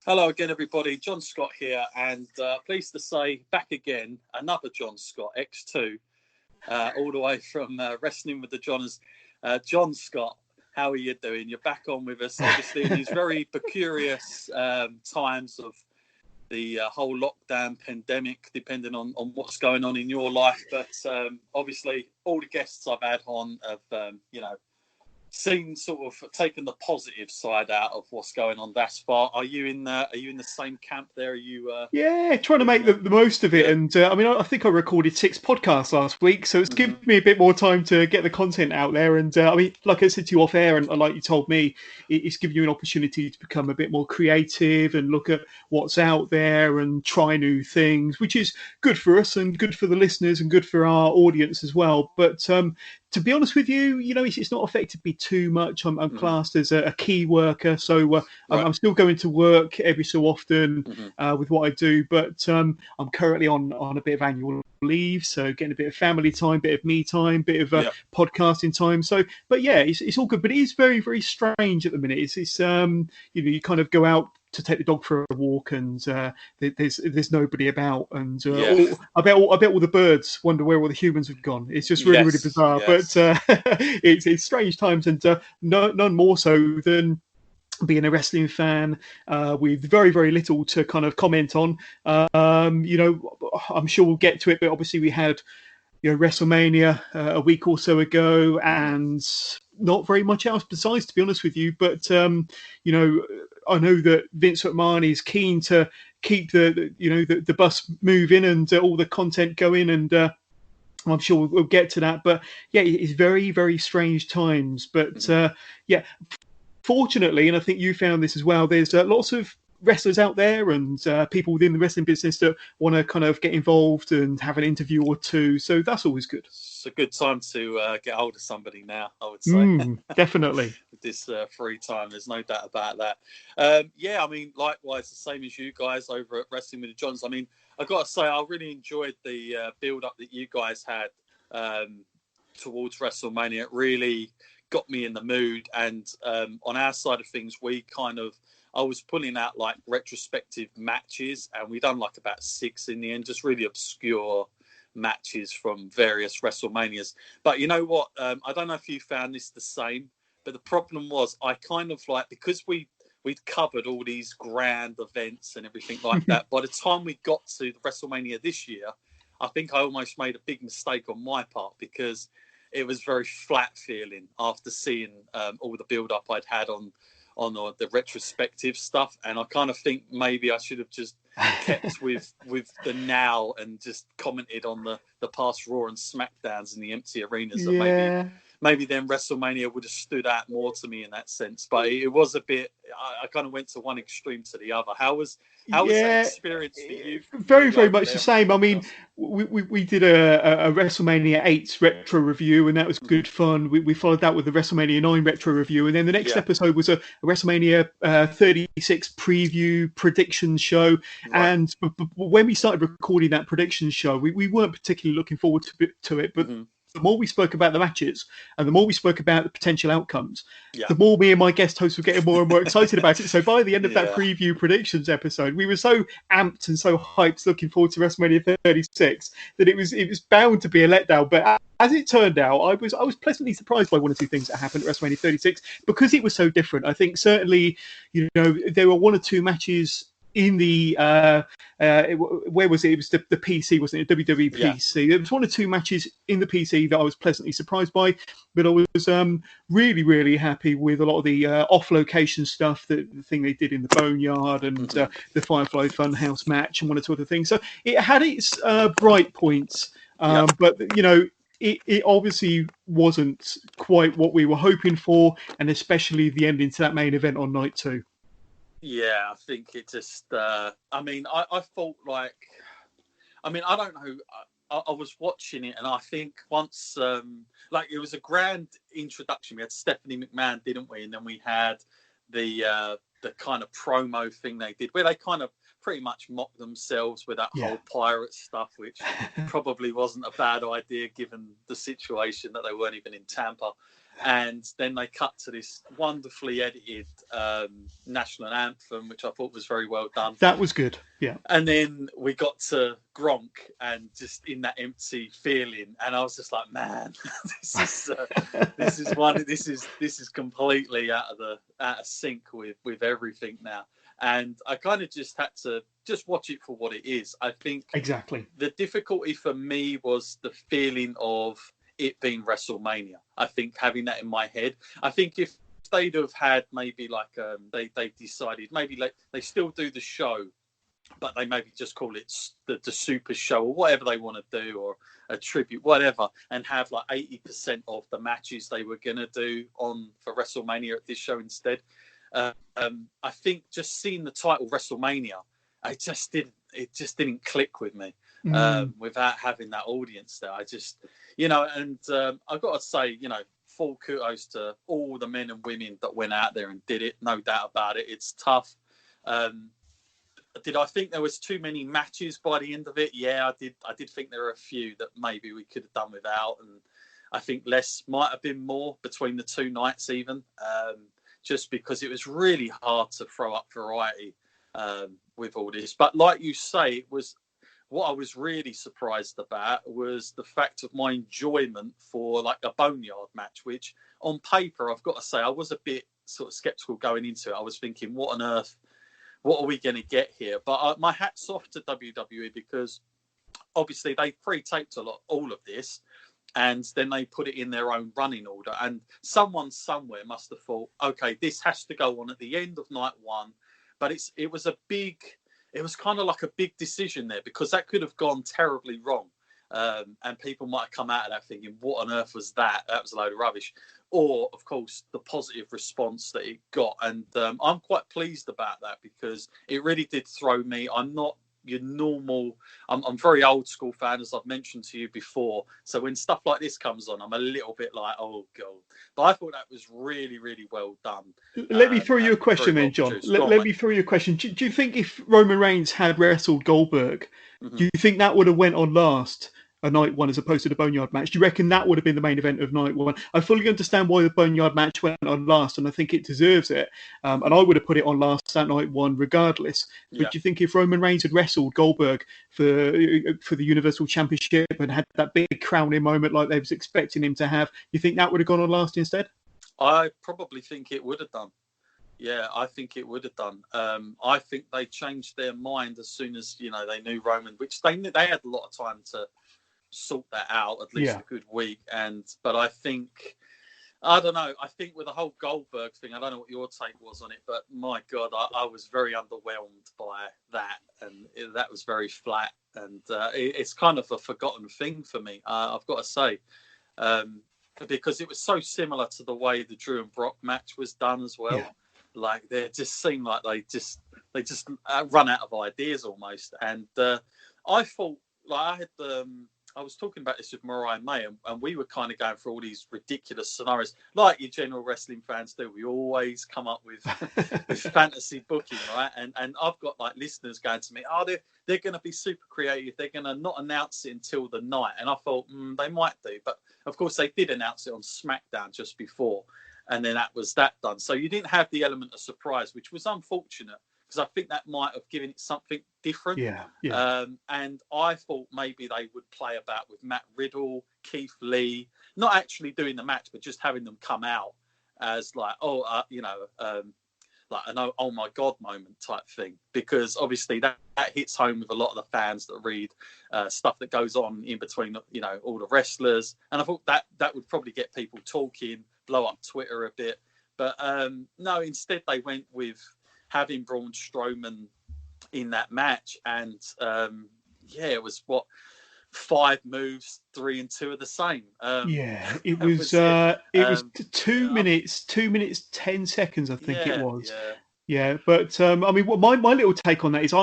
Hello again, everybody. John Scott here, and pleased to say, back again, another John Scott, X2, all the way from Wrestling with the Johns. John Scott, how are you doing? You're back on with us, obviously, in these very peculiar times of the whole lockdown pandemic, depending on what's going on in your life. But obviously, all the guests I've had on have, seen sort of taken the positive side out of what's going on thus far. Are you in the same camp there? Are you trying to make the most of it. Yeah. And I think I recorded 6 podcasts last week, so it's given me a bit more time to get the content out there. And like I said to you off air, and like you told me, it's given you an opportunity to become a bit more creative and look at what's out there and try new things, which is good for us and good for the listeners and good for our audience as well. But to be honest with you, it's not affected me too much. I'm classed as a key worker, so Right. I'm still going to work every so often with what I do. But I'm currently on a bit of annual leave, so getting a bit of family time, bit of me time, bit of podcasting time. So, but yeah, it's all good. But it is very, very strange at the minute. It's you kind of go out to take the dog for a walk, and there's nobody about, and I bet all the birds wonder where all the humans have gone. It's just really, really bizarre. Yes. But it's strange times, and none more so than being a wrestling fan with very, very little to kind of comment on. I'm sure we'll get to it, but obviously we had WrestleMania a week or so ago, and not very much else besides, to be honest with you. But I know that Vince McMahon is keen to keep the bus moving and all the content going, and I'm sure we'll get to that. But yeah, it's very, very strange times. But fortunately, and I think you found this as well, there's lots of wrestlers out there and people within the wrestling business that want to kind of get involved and have an interview or two. So that's always good. It's a good time to get hold of somebody now, I would say. Definitely. With this free time, there's no doubt about that. I mean, likewise, the same as you guys over at Wrestling with the Johns. I mean, I've got to say, I really enjoyed the build-up that you guys had towards WrestleMania. It really got me in the mood. And on our side of things, I was pulling out like retrospective matches, and we done like about 6 in the end, just really obscure matches from various WrestleManias. But you know what? I don't know if you found this the same, but the problem was I kind of like, because we'd covered all these grand events and everything like that, by the time we got to the WrestleMania this year, I think I almost made a big mistake on my part, because it was very flat feeling after seeing all the build-up I'd had on the retrospective stuff, and I kind of think maybe I should have just kept with the now and just commented on the past Raw and SmackDowns in the empty arenas. And maybe then WrestleMania would have stood out more to me in that sense. But it was a bit, I kind of went to one extreme to the other. How was that experience for you? Very, very much the same. I mean, we did a WrestleMania 8 retro review, and that was good fun. We followed that with the WrestleMania 9 retro review, and then the next episode was a WrestleMania 36 preview prediction show. Right. And when we started recording that prediction show, we weren't particularly looking forward to it, but the more we spoke about the matches and the more we spoke about the potential outcomes, the more me and my guest host were getting more and more excited about it. So by the end of that preview predictions episode, we were so amped and so hyped looking forward to WrestleMania 36 that it was bound to be a letdown. But as it turned out, I was pleasantly surprised by one or two things that happened at WrestleMania 36 because it was so different. I think certainly, there were one or two matches in the where was it? It was the PC, wasn't it? WWE PC. There was one or two matches in the PC that I was pleasantly surprised by, but I was really, really happy with a lot of the off-location stuff. The thing they did in the Boneyard and the Firefly Funhouse match and one or two other things. So it had its bright points, but it obviously wasn't quite what we were hoping for, and especially the ending to that main event on night 2. Yeah, I think it just, I thought like, I don't know. I was watching it, and I think once, it was a grand introduction. We had Stephanie McMahon, didn't we? And then we had the kind of promo thing they did, where they kind of pretty much mocked themselves with that whole pirate stuff, which probably wasn't a bad idea given the situation that they weren't even in Tampa. And then they cut to this wonderfully edited national anthem, which I thought was very well done. That was good, yeah. And then we got to Gronk and just in that empty feeling, and I was just like, man, this is completely out of sync with everything now. And I kind of just had to just watch it for what it is. I think exactly the difficulty for me was the feeling of it being WrestleMania. I think having that in my head. I think if they'd have had maybe like they decided maybe like they still do the show, but they maybe just call it the Super Show or whatever they want to do, or a tribute, whatever, and have like 80% of the matches they were going to do for WrestleMania at this show instead. I think just seeing the title WrestleMania, it just didn't click with me without having that audience there. I just, and I've got to say, full kudos to all the men and women that went out there and did it. No doubt about it. It's tough. Did I think there was too many matches by the end of it? Yeah, I did. I did think there were a few that maybe we could have done without, and I think less might have been more between the two nights even. Just because it was really hard to throw up variety with all this. But like you say, it was what I was really surprised about was the fact of my enjoyment for like a boneyard match, which on paper, I've got to say, I was a bit sort of skeptical going into it. I was thinking, what on earth, what are we going to get here? But my hat's off to WWE because obviously they pre-taped all of this. And then they put it in their own running order. And someone somewhere must have thought, okay, this has to go on at the end of night one. But it was kind of like a big decision there because that could have gone terribly wrong. And people might have come out of that thinking, what on earth was that? That was a load of rubbish. Or, of course, the positive response that it got. And I'm quite pleased about that because it really did throw me. I'm not your normal. I'm very old school fan, as I've mentioned to you before. So when stuff like this comes on, I'm a little bit like, oh god. But I thought that was really, really well done. Let me throw you a question then, John. Let me throw you a question. Do you think if Roman Reigns had wrestled Goldberg, do you think that would have went on last a night one as opposed to the Boneyard match? Do you reckon that would have been the main event of night one? I fully understand why the Boneyard match went on last, and I think it deserves it. And I would have put it on last that night one regardless. But do you think if Roman Reigns had wrestled Goldberg for the Universal Championship and had that big crowning moment like they was expecting him to have, you think that would have gone on last instead? I probably think it would have done. Yeah, I think it would have done. I think they changed their mind as soon as they knew Roman, which they had a lot of time to sort that out, at least a good week. But I think, I don't know, I think with the whole Goldberg thing, I don't know what your take was on it, but my God, I was very underwhelmed by that, and that was very flat, and it's kind of a forgotten thing for me, I've got to say, because it was so similar to the way the Drew and Brock match was done as well. Like they just seemed like they just run out of ideas almost, and I thought, like I was talking about this with Mariah May, and we were kind of going through all these ridiculous scenarios, like your general wrestling fans do. We always come up with fantasy booking, right? And I've got like listeners going to me, they're going to be super creative. They're going to not announce it until the night. And I thought, they might do. But of course, they did announce it on SmackDown just before. And then that was that done. So you didn't have the element of surprise, which was unfortunate, because I think that might have given it something different. And I thought maybe they would play about with Matt Riddle, Keith Lee, not actually doing the match, but just having them come out as like, like an oh my God moment type thing. Because obviously that hits home with a lot of the fans that read stuff that goes on in between, all the wrestlers. And I thought that would probably get people talking, blow up Twitter a bit. But no, instead they went with having Braun Strowman in that match, and it was 5 moves, 3 and 2 are the same. It was 2 minutes, 10 seconds, I think it was. But I mean, my little take on that is,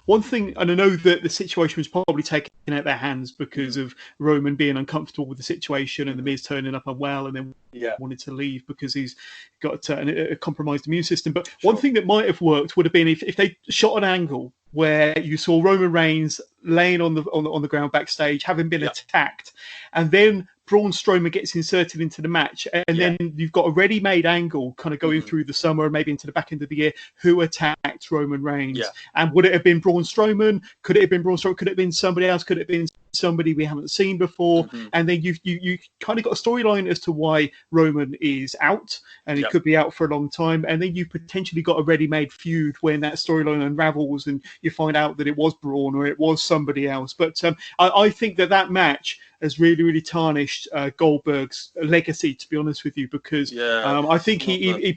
one thing, and I know that the situation was probably taken out of their hands because of Roman being uncomfortable with the situation and the Miz turning up unwell and then wanted to leave because he's got a compromised immune system. But one thing that might have worked would have been if they shot an angle where you saw Roman Reigns laying on the ground backstage, having been attacked, and then Braun Strowman gets inserted into the match, and then you've got a ready-made angle kind of going through the summer, maybe into the back end of the year, who attacked Roman Reigns. And would it have been Braun Strowman? Could it have been Braun Strowman? Could it have been somebody else? Could it have been somebody we haven't seen before? And then you kind of got a storyline as to why Roman is out, and he could be out for a long time. And then you potentially got a ready-made feud when that storyline unravels and you find out that it was Braun or it was somebody else. But I think that match has really, really tarnished Goldberg's legacy, to be honest with you, because I think he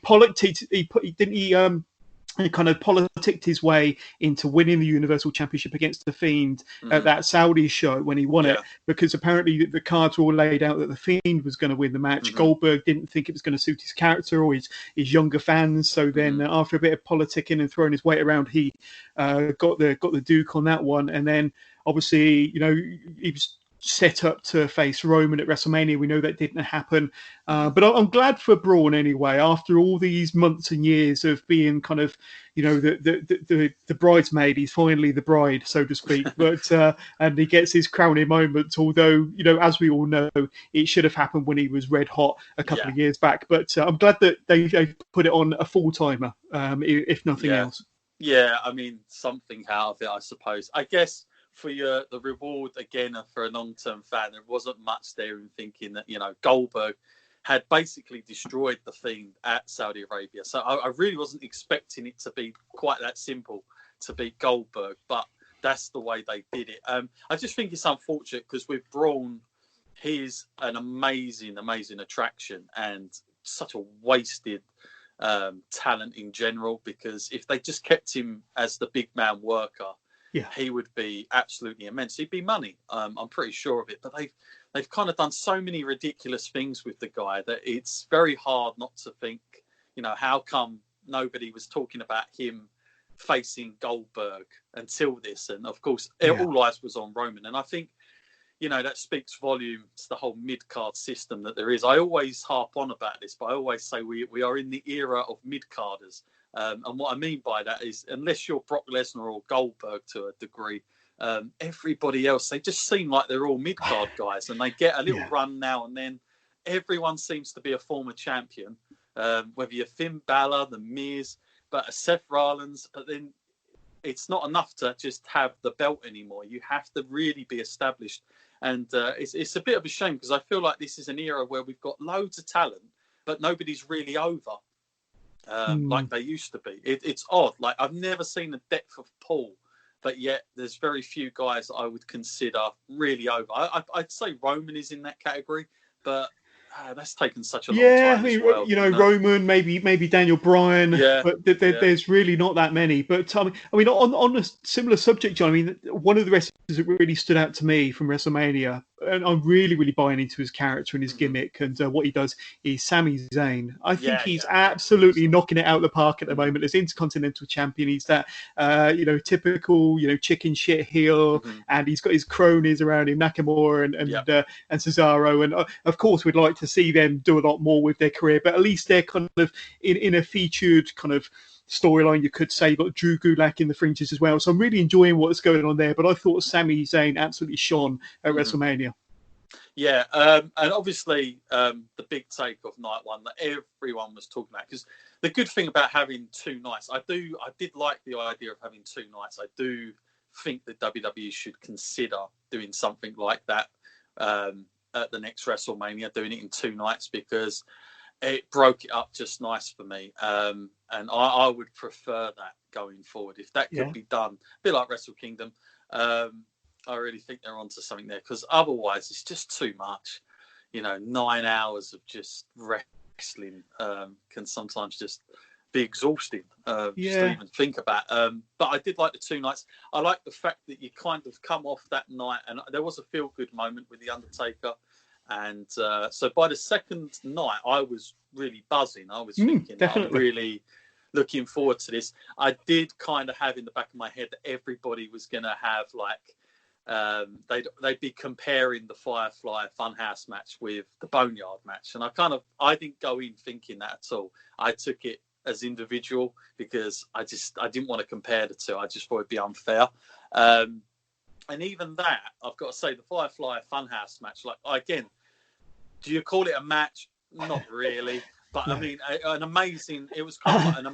kind of politicked his way into winning the Universal Championship against The Fiend at that Saudi show when he won it, because apparently the cards were all laid out that The Fiend was going to win the match. Goldberg didn't think it was going to suit his character or his younger fans. So then after a bit of politicking and throwing his weight around, he got the Duke on that one. And then obviously, he was set up to face Roman at WrestleMania. We know that didn't happen. But I'm glad for Braun anyway, after all these months and years of being kind of, the bridesmaid. He's finally the bride, so to speak. But and he gets his crowning moment, although, as we all know, it should have happened when he was red hot a couple of years back. But I'm glad that they put it on a full-timer, if nothing else. Yeah, I mean, something out of it, I suppose. I guess for the reward, again, for a long-term fan, there wasn't much there in thinking that, Goldberg had basically destroyed The Fiend at Saudi Arabia. So I really wasn't expecting it to be quite that simple to beat Goldberg, but that's the way they did it. I just think it's unfortunate because with Braun, he's an amazing, amazing attraction and such a wasted talent in general, because if they just kept him as the big man worker, he would be absolutely immense. He'd be money. I'm pretty sure of it. But they've kind of done so many ridiculous things with the guy that it's very hard not to think, how come nobody was talking about him facing Goldberg until this? And of course, all eyes was on Roman. And I think, that speaks volume to the whole mid-card system that there is. I always harp on about this, but I always say we are in the era of mid-carders. And what I mean by that is, unless you're Brock Lesnar or Goldberg to a degree, everybody else, they just seem like they're all mid-card guys, and they get a little run now and then. Everyone seems to be a former champion, whether you're Finn Balor, The Miz, but Seth Rollins, but then it's not enough to just have the belt anymore. You have to really be established. And it's a bit of a shame, because I feel like this is an era where we've got loads of talent, but nobody's really over. Like they used to be. It's odd. Like, I've never seen the depth of pool, but yet there's very few guys that I would consider really over. I'd say Roman is in that category, but that's taken such a long time as well. Roman, maybe Daniel Bryan, but there's really not that many. But I mean, on a similar subject, John, I mean, one of the wrestlers that really stood out to me from WrestleMania, and I'm really, really buying into his character and his gimmick and what he does, is Sami Zayn. I think he's absolutely knocking it out of the park at the moment as Intercontinental Champion. He's that, typical, chicken shit heel, and he's got his cronies around him, Nakamura and Cesaro. And of course, we'd like to see them do a lot more with their career, but at least they're kind of in a featured kind of storyline, you could say. You've got Drew Gulak in the fringes as well, so I'm really enjoying what's going on there. But I thought Sami Zayn absolutely shone at WrestleMania. And obviously the big take of night one that everyone was talking about, because the good thing about having two nights, I did like the idea of having two nights. I do think that WWE should consider doing something like that at the next WrestleMania, doing it in two nights, because it broke it up just nice for me. And I would prefer that going forward. If that could be done, a bit like Wrestle Kingdom, I really think they're onto something there, because otherwise it's just too much. 9 hours of just wrestling can sometimes just be exhausting just to even think about. But I did like the two nights. I like the fact that you kind of come off that night, and there was a feel-good moment with The Undertaker. And so by the second night, I was really buzzing. I was thinking, I'm really looking forward to this. I did kind of have in the back of my head that everybody was going to have, like, they'd be comparing the Firefly Funhouse match with the Boneyard match. And I didn't go in thinking that at all. I took it as individual, because I didn't want to compare the two. I just thought it'd be unfair. And even that, I've got to say, the Firefly Funhouse match, like, again, do you call it a match? Not really. But I mean, an amazing. It was kind of like an